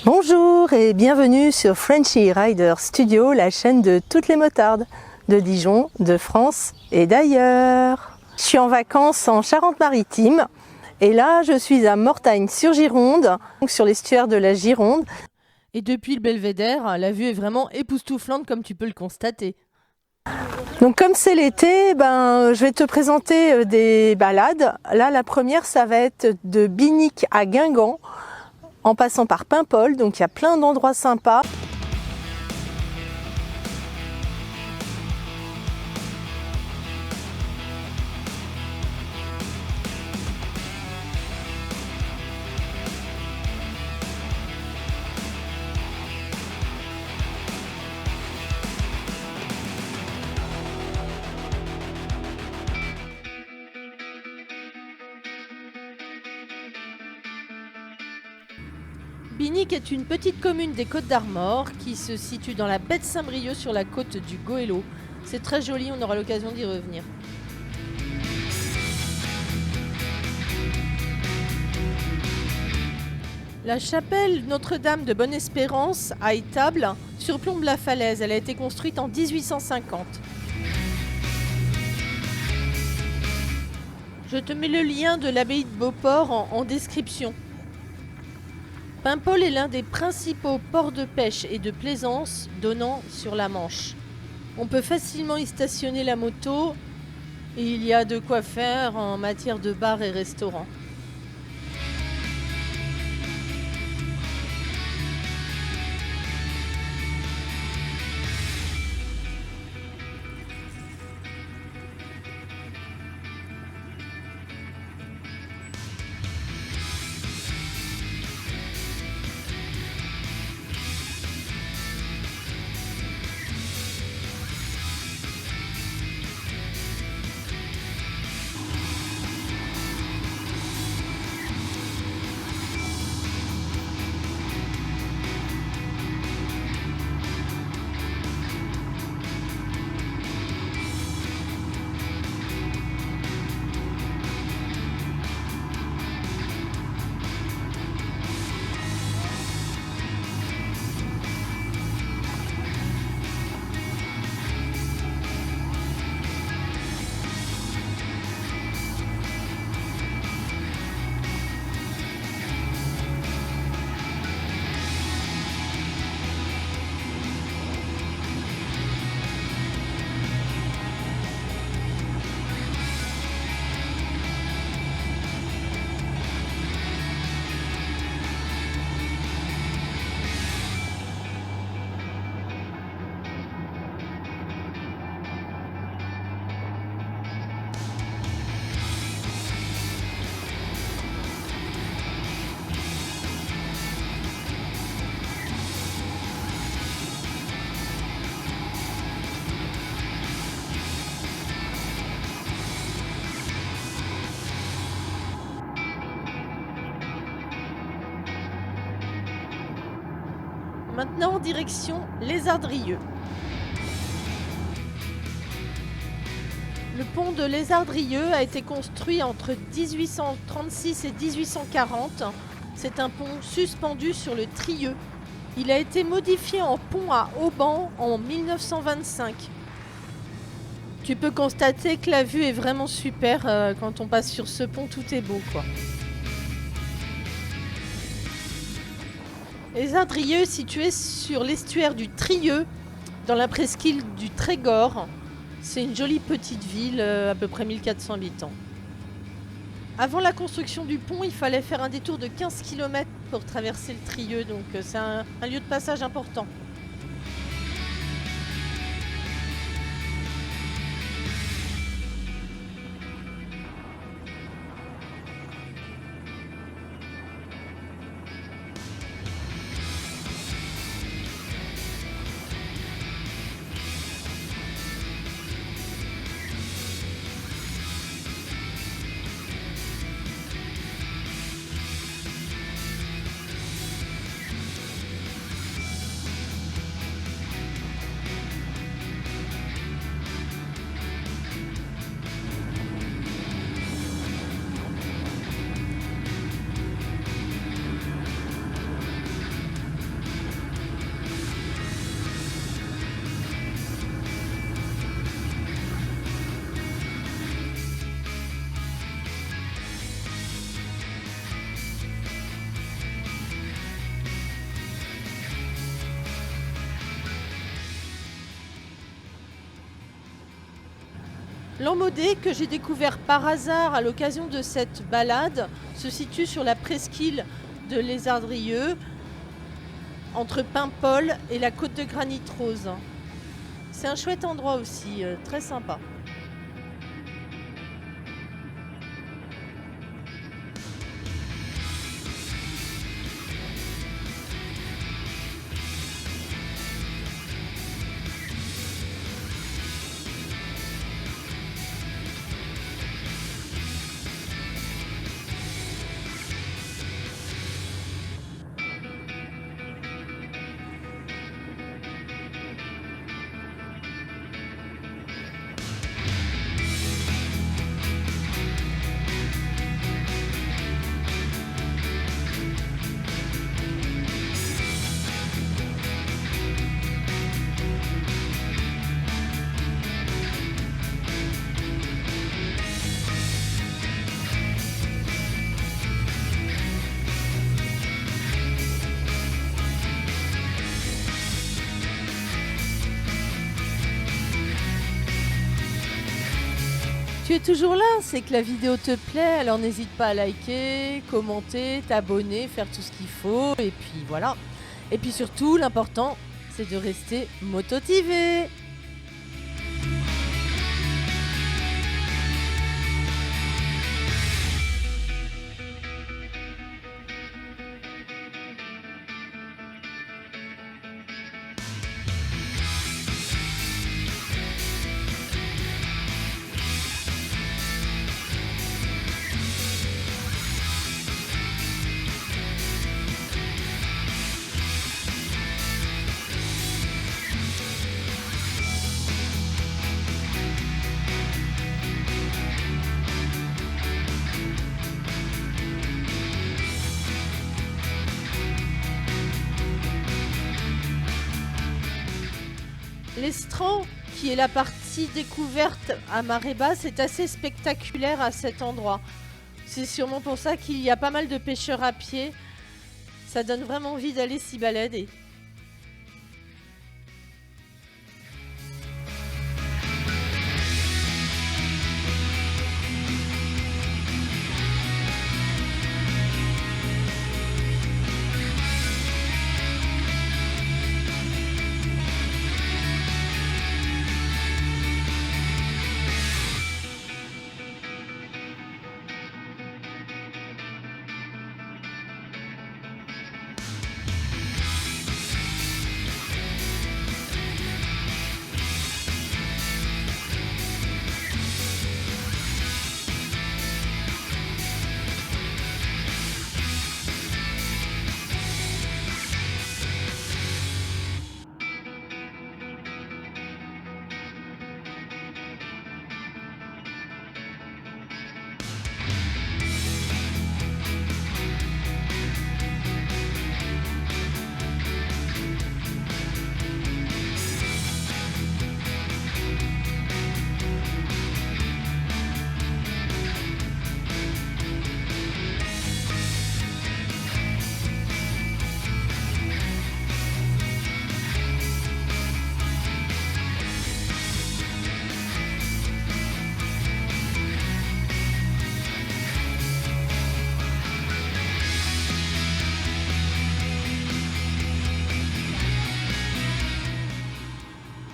Bonjour et bienvenue sur Frenchy Rider Studio, la chaîne de toutes les motardes de Dijon, de France et d'ailleurs. Je suis en vacances en Charente-Maritime et là je suis à Mortagne-sur-Gironde, sur l'estuaire de la Gironde. Et depuis le belvédère, la vue est vraiment époustouflante comme tu peux le constater. Donc comme c'est l'été, je vais te présenter des balades. Là la première ça va être de Binic à Guingamp, en passant par Paimpol, donc il y a plein d'endroits sympas. Binic est une petite commune des Côtes-d'Armor qui se situe dans la baie de Saint-Brieuc sur la côte du Goëlo. C'est très joli, on aura l'occasion d'y revenir. La chapelle Notre-Dame de Bonne-Espérance à Étable surplombe la falaise. Elle a été construite en 1850. Je te mets le lien de l'abbaye de Beauport en description. Paimpol est l'un des principaux ports de pêche et de plaisance donnant sur la Manche. On peut facilement y stationner la moto et il y a de quoi faire en matière de bars et restaurants. Maintenant, direction Les Ardrieux. Le pont de Les Ardrieux a été construit entre 1836 et 1840. C'est un pont suspendu sur le Trieux. Il a été modifié en pont à haubans en 1925. Tu peux constater que la vue est vraiment super quand on passe sur ce pont, tout est beau, quoi. Les Ardrieux, situés sur l'estuaire du Trieux, dans la presqu'île du Trégor. C'est une jolie petite ville, à peu près 1400 habitants. Avant la construction du pont, il fallait faire un détour de 15 km pour traverser le Trieux, donc c'est un lieu de passage important. L'Emmaudet, que j'ai découvert par hasard à l'occasion de cette balade, se situe sur la presqu'île de Lézardrieux, entre Paimpol et la côte de Granit Rose. C'est un chouette endroit aussi, très sympa. Tu es toujours là, c'est que la vidéo te plaît, alors n'hésite pas à liker, commenter, t'abonner, faire tout ce qu'il faut, et puis voilà. Et puis surtout, l'important, c'est de rester mototivé. L'Estran, qui est la partie découverte à marée basse, est assez spectaculaire à cet endroit. C'est sûrement pour ça qu'il y a pas mal de pêcheurs à pied. Ça donne vraiment envie d'aller s'y balader.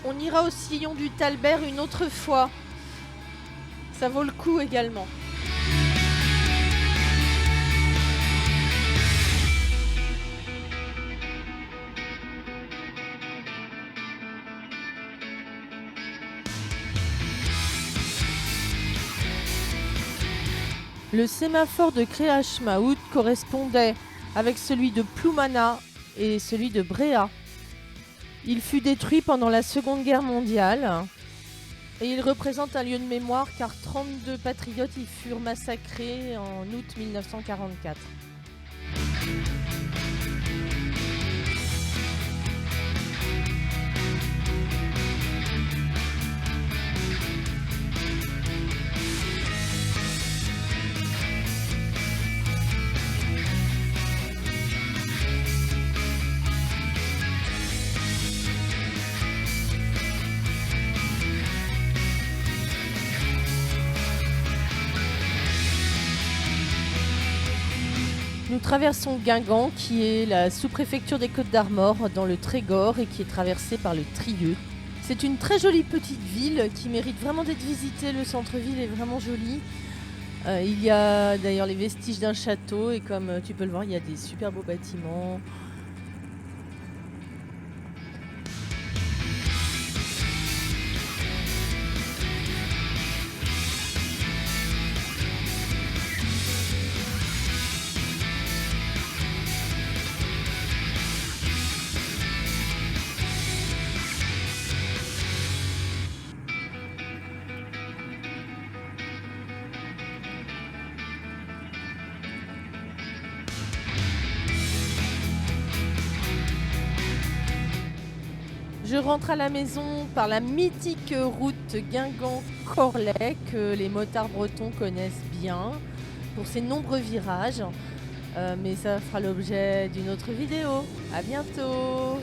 On ira au sillon du Talbert une autre fois. Ça vaut le coup également. Le sémaphore de Créachmaout correspondait avec celui de Ploumana et celui de Bréa. Il fut détruit pendant la Seconde Guerre mondiale et il représente un lieu de mémoire car 32 patriotes y furent massacrés en août 1944. Nous traversons Guingamp, qui est la sous-préfecture des Côtes-d'Armor, dans le Trégor, et qui est traversée par le Trieux. C'est une très jolie petite ville qui mérite vraiment d'être visitée. Le centre-ville est vraiment joli. Il y a d'ailleurs les vestiges d'un château, et comme tu peux le voir, il y a des super beaux bâtiments. Je rentre à la maison par la mythique route Guingamp-Corlay que les motards bretons connaissent bien pour ses nombreux virages. Mais ça fera l'objet d'une autre vidéo. À bientôt!